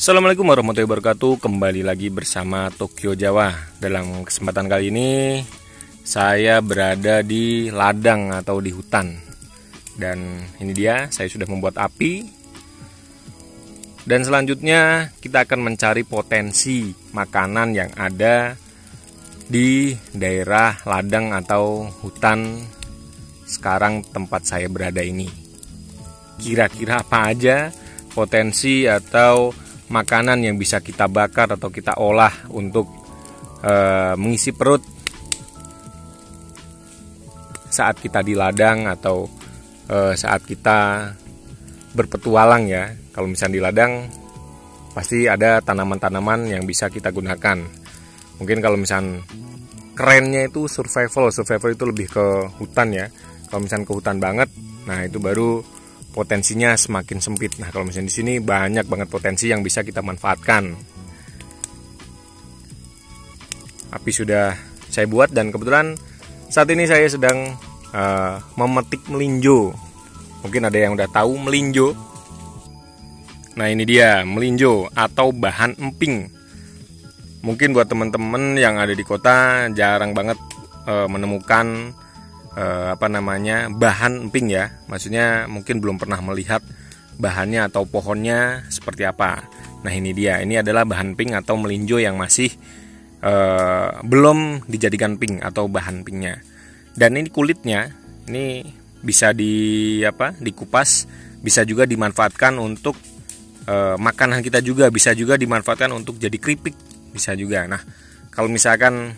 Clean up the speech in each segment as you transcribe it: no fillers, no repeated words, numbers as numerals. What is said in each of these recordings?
Assalamualaikum warahmatullahi wabarakatuh. Kembali lagi bersama Tokyo Jawa. Dalam kesempatan kali ini saya berada di ladang atau di hutan. Dan ini dia, saya sudah membuat api. Dan selanjutnya kita akan mencari potensi makanan yang ada di daerah ladang atau hutan sekarang tempat saya berada ini. Kira-kira apa aja potensi atau makanan yang bisa kita bakar atau kita olah untuk mengisi perut saat kita di ladang atau saat kita berpetualang ya. Kalau misalnya di ladang pasti ada tanaman-tanaman yang bisa kita gunakan. Mungkin kalau misalnya kerennya itu survival itu lebih ke hutan ya. Kalau misalnya ke hutan banget, nah itu baru potensinya semakin sempit. Nah, kalau misalnya di sini banyak banget potensi yang bisa kita manfaatkan. Api sudah saya buat dan kebetulan saat ini saya sedang memetik melinjo. Mungkin ada yang udah tahu melinjo. Nah, ini dia melinjo atau bahan emping. Mungkin buat teman-teman yang ada di kota jarang banget menemukan bahan emping ya. Maksudnya mungkin belum pernah melihat bahannya atau pohonnya seperti apa. Nah, ini dia, ini adalah bahan emping atau melinjo yang masih belum dijadikan emping atau bahan empingnya. Dan ini kulitnya ini bisa dikupas, bisa juga dimanfaatkan untuk makanan kita juga, bisa juga dimanfaatkan untuk jadi keripik, bisa juga. Nah, kalau misalkan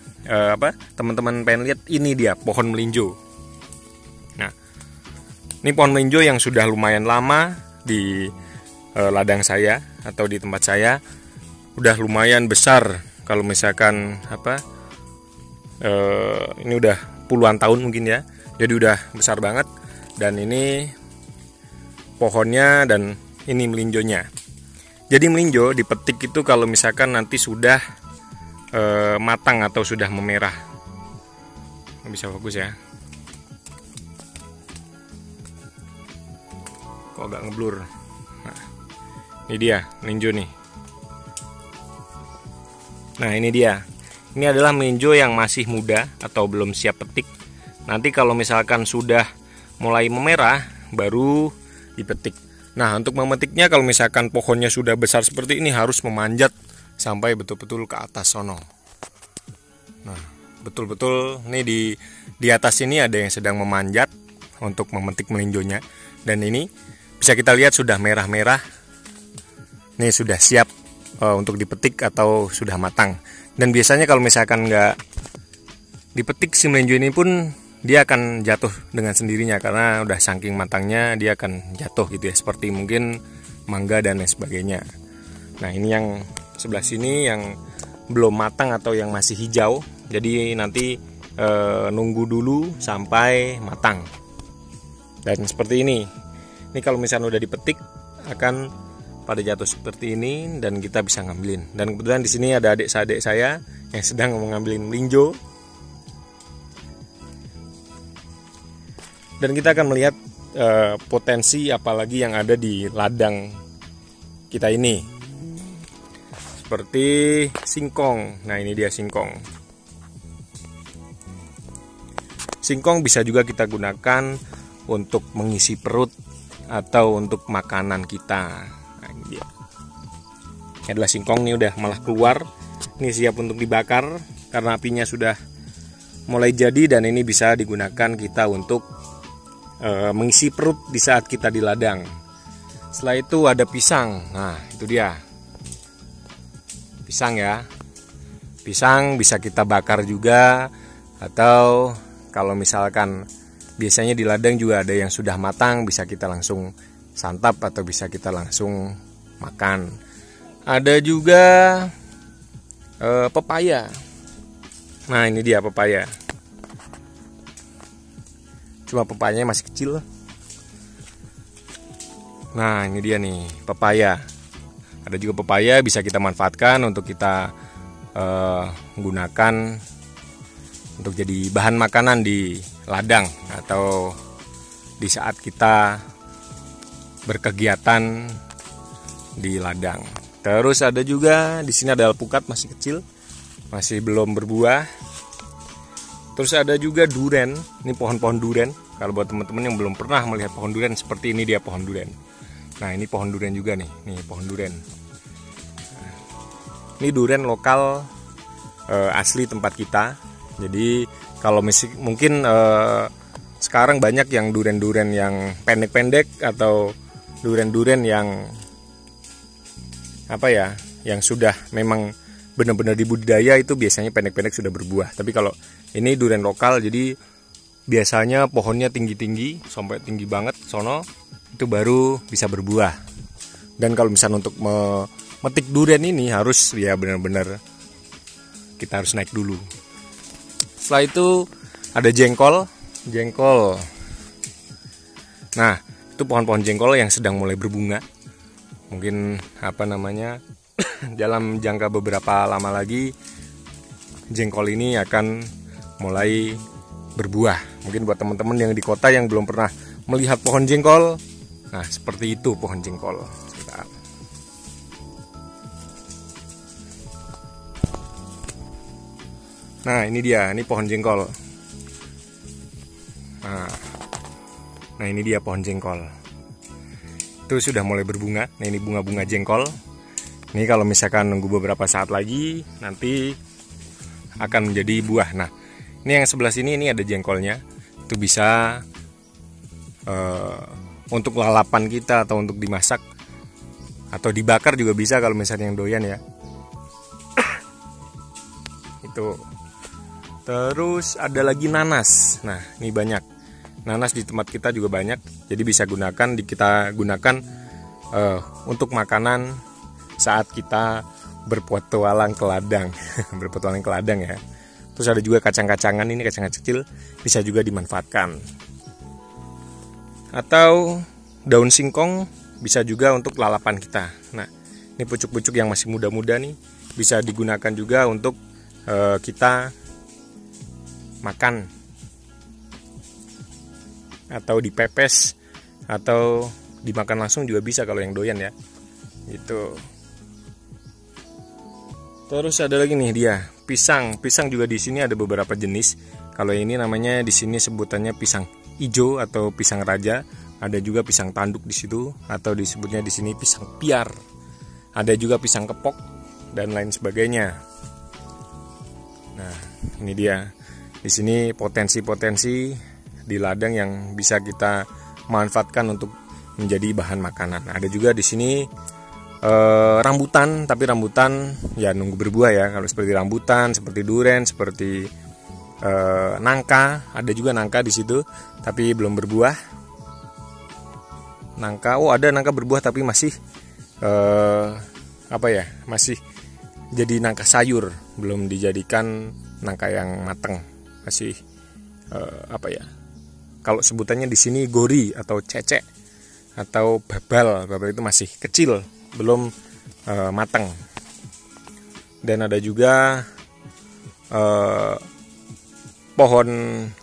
teman-teman pengen lihat, ini dia pohon melinjo. Nah, ini pohon melinjo yang sudah lumayan lama di ladang saya atau di tempat saya, udah lumayan besar. Kalau misalkan ini udah puluhan tahun mungkin ya, jadi udah besar banget. Dan ini pohonnya dan ini melinjonya. Jadi melinjo dipetik itu kalau misalkan nanti sudah matang atau sudah memerah. Bisa fokus ya. Kok agak ngeblur. Nah, ini dia melinjo nih. Nah, ini dia. Ini adalah melinjo yang masih muda atau belum siap petik. Nanti kalau misalkan sudah mulai memerah baru dipetik. Nah, untuk memetiknya kalau misalkan pohonnya sudah besar seperti ini harus memanjat sampai betul-betul ke atas sono. Nah, betul-betul nih di atas ini ada yang sedang memanjat untuk memetik melinjonya. Dan ini bisa kita lihat sudah merah-merah. Nih sudah siap untuk dipetik atau sudah matang. Dan biasanya kalau misalkan nggak dipetik si melinjo ini pun dia akan jatuh dengan sendirinya karena udah saking matangnya dia akan jatuh gitu ya, seperti mungkin mangga dan lain sebagainya. Nah, ini yang sebelah sini yang belum matang atau yang masih hijau. Jadi nanti nunggu dulu sampai matang. Dan seperti ini. Ini kalau misalnya udah dipetik akan pada jatuh seperti ini dan kita bisa ngambilin. Dan kebetulan di sini ada adik-adik saya yang sedang mengambilin melinjo. Dan kita akan melihat potensi apalagi yang ada di ladang kita ini. Seperti singkong. Nah, ini dia singkong. Singkong bisa juga kita gunakan untuk mengisi perut atau untuk makanan kita. Nah, ini dia. Ini adalah singkong, nih udah malah keluar. Ini siap untuk dibakar karena apinya sudah mulai jadi dan ini bisa digunakan kita untuk mengisi perut di saat kita di ladang. Setelah itu ada pisang. Nah, itu dia. Pisang ya. Pisang bisa kita bakar juga, atau kalau misalkan biasanya di ladang juga ada yang sudah matang, bisa kita langsung santap atau bisa kita langsung makan. Ada juga pepaya. Nah, ini dia pepaya. Cuma pepayanya masih kecil. Nah, ini dia nih pepaya. Ada juga pepaya bisa kita manfaatkan untuk kita gunakan untuk jadi bahan makanan di ladang atau di saat kita berkegiatan di ladang. Terus ada juga di sini ada alpukat masih kecil, masih belum berbuah. Terus ada juga duren. Ini pohon-pohon duren. Kalau buat teman-teman yang belum pernah melihat pohon duren, seperti ini dia pohon duren. Nah, ini pohon duren juga nih. Nih pohon duren. Ini duren lokal asli tempat kita. Jadi kalau mungkin sekarang banyak yang duren-duren yang pendek-pendek atau duren-duren yang apa ya, yang sudah memang benar-benar dibudidaya, itu biasanya pendek-pendek sudah berbuah. Tapi kalau ini duren lokal, jadi biasanya pohonnya tinggi-tinggi sampai tinggi banget sono, itu baru bisa berbuah. Dan kalau misalnya untuk memetik duren ini harus ya benar-benar kita harus naik dulu. Setelah itu ada jengkol. Nah, itu pohon-pohon jengkol yang sedang mulai berbunga. Mungkin dalam jangka beberapa lama lagi jengkol ini akan mulai berbuah. Mungkin buat teman-teman yang di kota yang belum pernah melihat pohon jengkol, nah seperti itu pohon jengkol. Nah, ini dia, ini pohon jengkol. Nah, ini dia pohon jengkol. Itu sudah mulai berbunga. Nah, ini bunga-bunga jengkol. Ini kalau misalkan nunggu beberapa saat lagi, nanti akan menjadi buah. Nah, ini yang sebelah sini ini ada jengkolnya. Itu bisa untuk lalapan kita atau untuk dimasak atau dibakar juga bisa kalau misalnya yang doyan ya. Itu. Terus ada lagi nanas. Nah, ini banyak. Nanas di tempat kita juga banyak. Jadi bisa kita gunakan untuk makanan saat kita berpetualang ke ladang. Berpetualang ke ladang ya. Terus ada juga kacang-kacangan, ini kacang kecil bisa juga dimanfaatkan. Atau daun singkong bisa juga untuk lalapan kita. Nah, ini pucuk-pucuk yang masih muda-muda nih bisa digunakan juga untuk kita makan atau dipepes atau dimakan langsung juga bisa kalau yang doyan ya. Gitu. Terus ada lagi nih dia, pisang. Pisang juga di sini ada beberapa jenis. Kalau ini namanya di sini sebutannya pisang ijo atau pisang raja. Ada juga pisang tanduk di situ atau disebutnya di sini pisang piar. Ada juga pisang kepok dan lain sebagainya. Nah, ini dia. Di sini potensi-potensi di ladang yang bisa kita manfaatkan untuk menjadi bahan makanan. Ada juga di sini rambutan, tapi rambutan ya nunggu berbuah ya. Kalau seperti rambutan, seperti duren, seperti nangka, ada juga nangka di situ, tapi belum berbuah. Nangka, ada nangka berbuah tapi masih masih jadi nangka sayur, belum dijadikan nangka yang matang. Masih kalau sebutannya di sini gori atau cecek atau babal itu masih kecil, belum matang. Dan ada juga pohon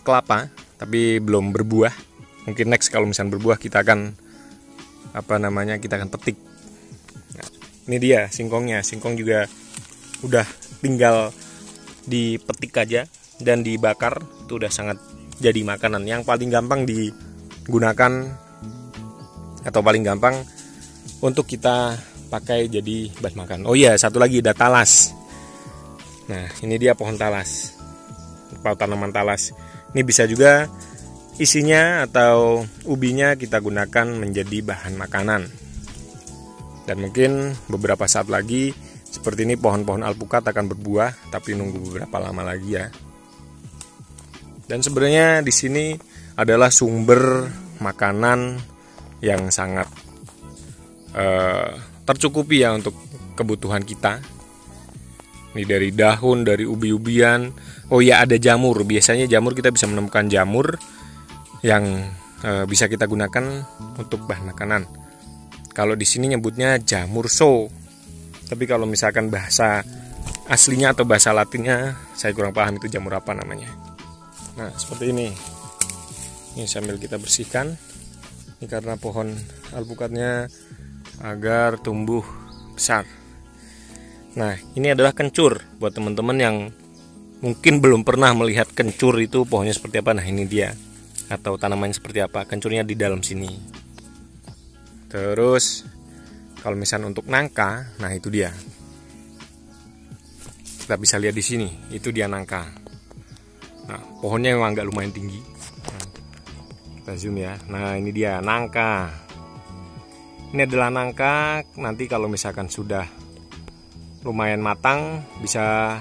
kelapa tapi belum berbuah. Mungkin next kalau misalnya berbuah kita akan petik. Nah, ini dia singkongnya. Singkong juga udah tinggal dipetik aja dan dibakar, itu udah sangat jadi makanan yang paling gampang digunakan atau paling gampang untuk kita pakai jadi bahan makan. Oh iya, satu lagi ada talas. Nah, ini dia pohon talas. Tanaman talas. Ini bisa juga isinya atau ubinya kita gunakan menjadi bahan makanan. Dan mungkin beberapa saat lagi seperti ini pohon-pohon alpukat akan berbuah, tapi nunggu beberapa lama lagi ya. Dan sebenarnya di sini adalah sumber makanan yang sangat tercukupi ya untuk kebutuhan kita. Ini dari daun, dari ubi-ubian. Oh ya, ada jamur. Biasanya jamur kita bisa menemukan jamur yang bisa kita gunakan untuk bahan makanan. Kalau di sini nyebutnya jamur so. Tapi kalau misalkan bahasa aslinya atau bahasa Latinnya saya kurang paham itu jamur apa namanya. Nah, seperti ini. Ini sambil kita bersihkan. Ini karena pohon alpukatnya agar tumbuh besar. Nah, ini adalah kencur. Buat teman-teman yang mungkin belum pernah melihat kencur itu pohonnya seperti apa. Nah, ini dia. Atau tanamannya seperti apa. Kencurnya di dalam sini. Terus kalau misalnya untuk nangka, nah itu dia. Kita bisa lihat di sini, itu dia nangka. Nah, pohonnya memang agak lumayan tinggi. Nah, kita zoom ya. Nah, ini dia nangka. Ini adalah nangka. Nanti kalau misalkan sudah lumayan matang, bisa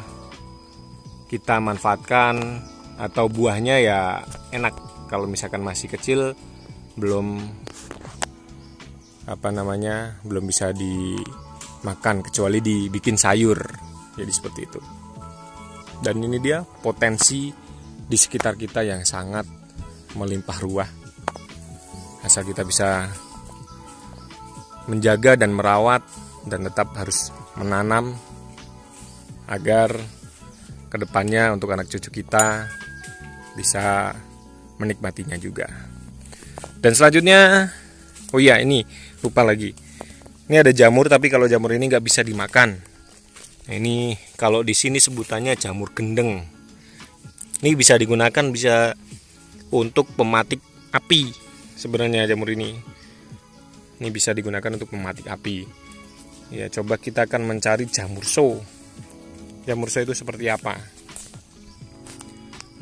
kita manfaatkan, atau buahnya ya enak. Kalau misalkan masih kecil, belum belum bisa dimakan, kecuali dibikin sayur. Jadi seperti itu. Dan ini dia potensi di sekitar kita yang sangat melimpah ruah, asal kita bisa menjaga dan merawat, dan tetap harus menanam agar kedepannya untuk anak cucu kita bisa menikmatinya juga. Dan selanjutnya, oh iya, ini lupa lagi. Ini ada jamur, tapi kalau jamur ini nggak bisa dimakan. Nah, ini kalau di sini sebutannya jamur gendeng. Ini bisa digunakan, bisa untuk pematik api. Sebenarnya jamur ini bisa digunakan untuk mematik api. Ya, coba kita akan mencari jamur so. Jamur so itu seperti apa?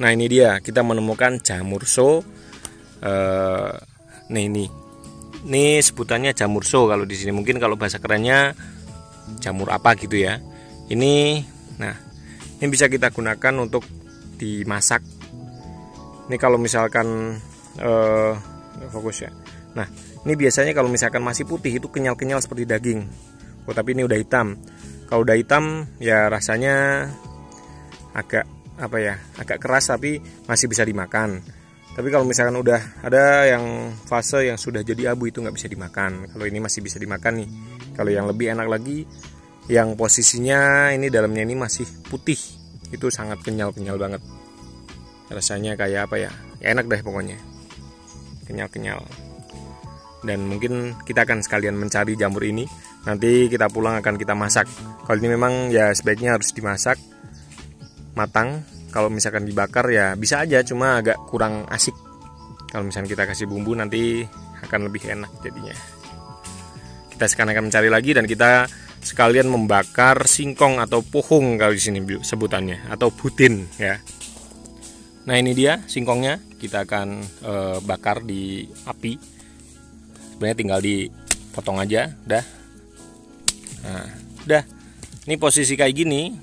Nah, ini dia, kita menemukan jamur so. Ini sebutannya jamur so kalau di sini. Mungkin kalau bahasa kerennya jamur apa gitu ya. Ini bisa kita gunakan untuk dimasak. Ini kalau misalkan fokus ya. Nah, ini biasanya kalau misalkan masih putih itu kenyal-kenyal seperti daging. Oh, tapi ini udah hitam. Kalau udah hitam ya rasanya agak keras, tapi masih bisa dimakan. Tapi kalau misalkan udah ada yang fase yang sudah jadi abu, itu nggak bisa dimakan. Kalau ini masih bisa dimakan nih. Kalau yang lebih enak lagi, yang posisinya ini dalamnya ini masih putih, itu sangat kenyal-kenyal banget. Rasanya kayak apa ya? Ya enak deh pokoknya. Kenyal-kenyal. Dan mungkin kita akan sekalian mencari jamur ini. Nanti kita pulang akan kita masak. Kalau ini memang ya sebaiknya harus dimasak matang. Kalau misalkan dibakar ya bisa aja, cuma agak kurang asik. Kalau misalkan kita kasih bumbu nanti akan lebih enak jadinya. Kita sekarang akan mencari lagi, dan kita sekalian membakar singkong atau pohong kalau di sini sebutannya, atau butin ya. Nah, ini dia singkongnya. Kita akan bakar di api. Sebenarnya tinggal dipotong aja, udah. Nah, udah. Ini posisi kayak gini,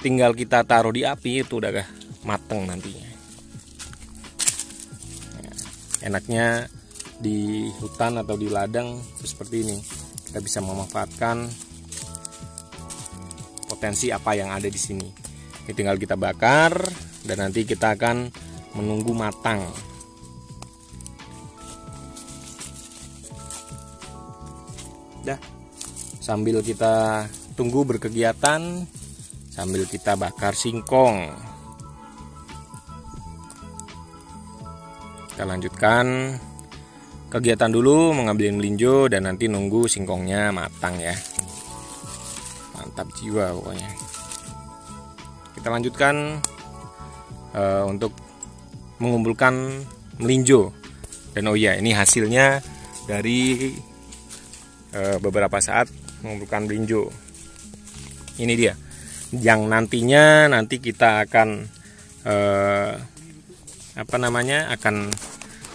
tinggal kita taruh di api, itu udah mateng nantinya. Nah, enaknya di hutan atau di ladang seperti ini, kita bisa memanfaatkan potensi apa yang ada di sini. Ini tinggal kita bakar, dan nanti kita akan menunggu matang. Dah. Sambil kita tunggu berkegiatan, sambil kita bakar singkong. Kita lanjutkan kegiatan dulu, mengambil melinjo, dan nanti nunggu singkongnya matang ya. Mantap jiwa pokoknya. Kita lanjutkan untuk mengumpulkan melinjo. Dan oh iya, ini hasilnya dari beberapa saat mengumpulkan melinjo. Ini dia yang nanti kita akan akan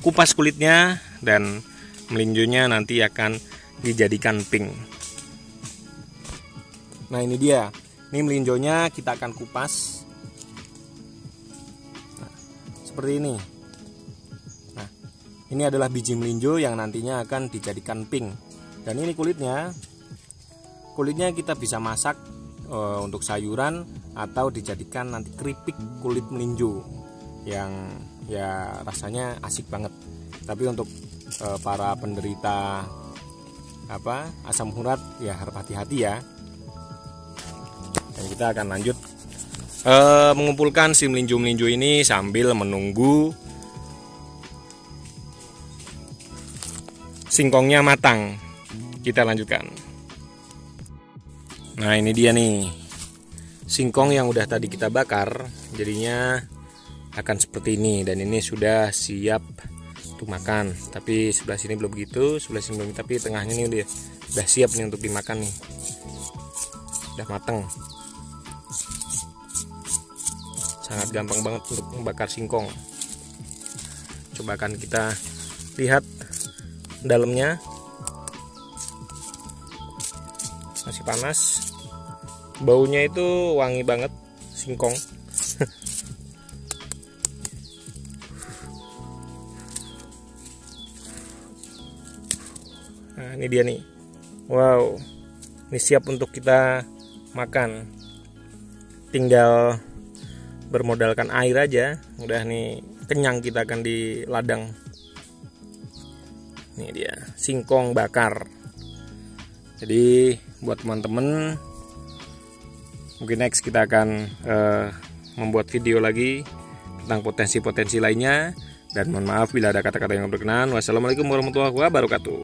kupas kulitnya, dan melinjonya nanti akan dijadikan pink. Nah, ini dia. Ini melinjonya kita akan kupas. Nah, seperti ini. Nah, ini adalah biji melinjo yang nantinya akan dijadikan pink. Dan ini kulitnya kita bisa masak untuk sayuran, atau dijadikan nanti keripik kulit melinjo yang ya rasanya asik banget. Tapi untuk para penderita asam urat ya harus hati-hati ya. Dan kita akan lanjut mengumpulkan si melinjo-melinjo ini sambil menunggu singkongnya matang. Kita lanjutkan. Nah, ini dia nih singkong yang udah tadi kita bakar, jadinya akan seperti ini. Dan ini sudah siap untuk makan. Tapi sebelah sini belum begitu, sebelah sini belum. Tapi tengahnya ini udah siap nih untuk dimakan nih. Udah mateng. Sangat gampang banget untuk membakar singkong. Coba akan kita lihat dalamnya. Masih panas. Baunya itu wangi banget singkong. Nah, ini dia nih. Wow. Ini siap untuk kita makan. Tinggal bermodalkan air aja, udah nih kenyang kita akan di ladang. Ini dia singkong bakar. Jadi buat teman-teman, mungkin next kita akan membuat video lagi tentang potensi-potensi lainnya. Dan mohon maaf bila ada kata-kata yang berkenan. Wassalamualaikum warahmatullahi wabarakatuh.